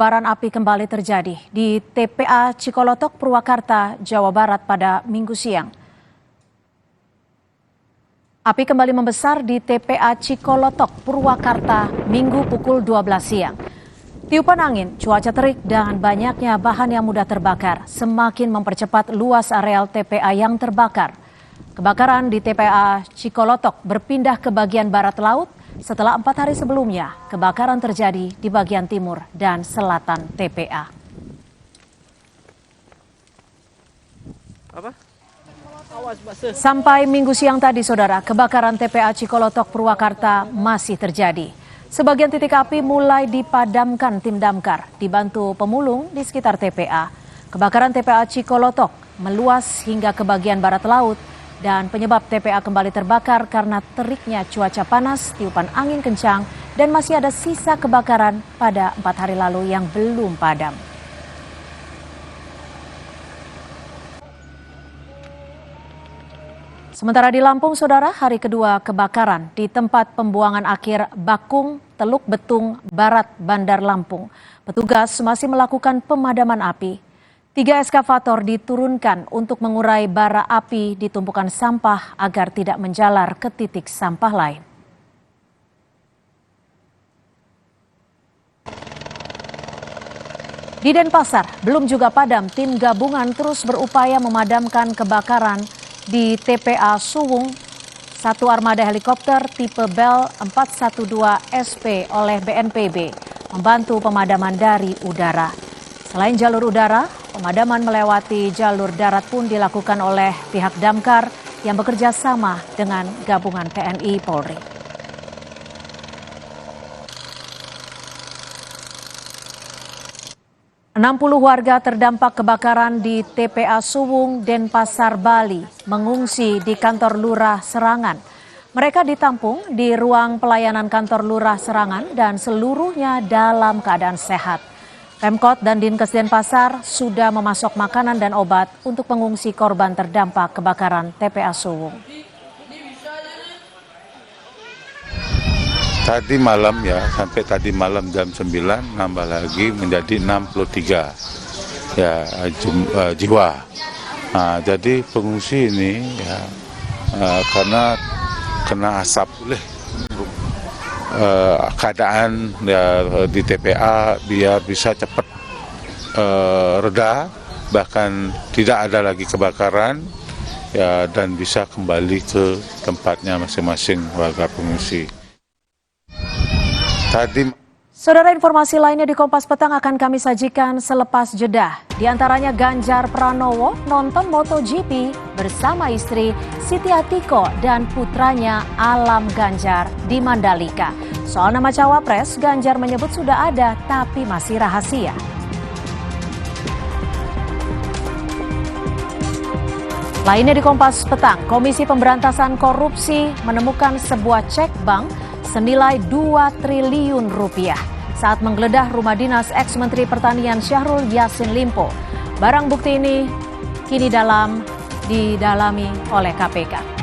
Kobaran api kembali terjadi di TPA Cikolotok, Purwakarta, Jawa Barat pada Minggu siang. Api kembali membesar di TPA Cikolotok, Purwakarta, Minggu pukul 12 siang. Tiupan angin, cuaca terik, dan banyaknya bahan yang mudah terbakar semakin mempercepat luas areal TPA yang terbakar. Kebakaran di TPA Cikolotok berpindah ke bagian barat laut setelah 4 hari sebelumnya kebakaran terjadi di bagian timur dan selatan TPA. Sampai Minggu siang tadi, saudara, kebakaran TPA Cikolotok, Purwakarta masih terjadi. Sebagian titik api mulai dipadamkan tim damkar, dibantu pemulung di sekitar TPA. Kebakaran TPA Cikolotok meluas hingga ke bagian barat laut, dan penyebab TPA kembali terbakar karena teriknya cuaca panas, tiupan angin kencang, dan masih ada sisa kebakaran pada 4 hari lalu yang belum padam. Sementara di Lampung, saudara, hari kedua kebakaran di tempat pembuangan akhir Bakung, Teluk Betung, Barat, Bandar Lampung. Petugas masih melakukan pemadaman api. 3 eskavator diturunkan untuk mengurai bara api di tumpukan sampah agar tidak menjalar ke titik sampah lain. Di Denpasar, belum juga padam, tim gabungan terus berupaya memadamkan kebakaran di TPA Suwung. 1 armada helikopter tipe Bell 412 SP oleh BNPB membantu pemadaman dari udara. Selain jalur udara, pemadaman melewati jalur darat pun dilakukan oleh pihak damkar yang bekerja sama dengan gabungan TNI Polri. Puluh warga terdampak kebakaran di TPA Suwung, Denpasar, Bali mengungsi di kantor Lurah Serangan. Mereka ditampung di ruang pelayanan kantor Lurah Serangan dan seluruhnya dalam keadaan sehat. Pemkot dan Dinkes Denpasar sudah memasok makanan dan obat untuk pengungsi korban terdampak kebakaran TPA Suwung. Tadi malam ya, sampai tadi malam jam 9 nambah lagi menjadi 63 ya jiwa. Nah, jadi pengungsi ini ya karena kena asap keadaan ya, di TPA dia bisa cepat reda, bahkan tidak ada lagi kebakaran ya, dan bisa kembali ke tempatnya masing-masing warga pengungsi. Saudara, informasi lainnya di Kompas Petang akan kami sajikan selepas jeda. Di antaranya Ganjar Pranowo nonton MotoGP bersama istri Siti Atiko dan putranya Alam Ganjar di Mandalika. Soal nama cawapres, Ganjar menyebut sudah ada tapi masih rahasia. Lainnya di Kompas Petang, Komisi Pemberantasan Korupsi menemukan sebuah cek bank senilai 2 triliun rupiah saat menggeledah rumah dinas ex-Menteri Pertanian Syahrul Yassin Limpo. Barang bukti ini kini didalami oleh KPK.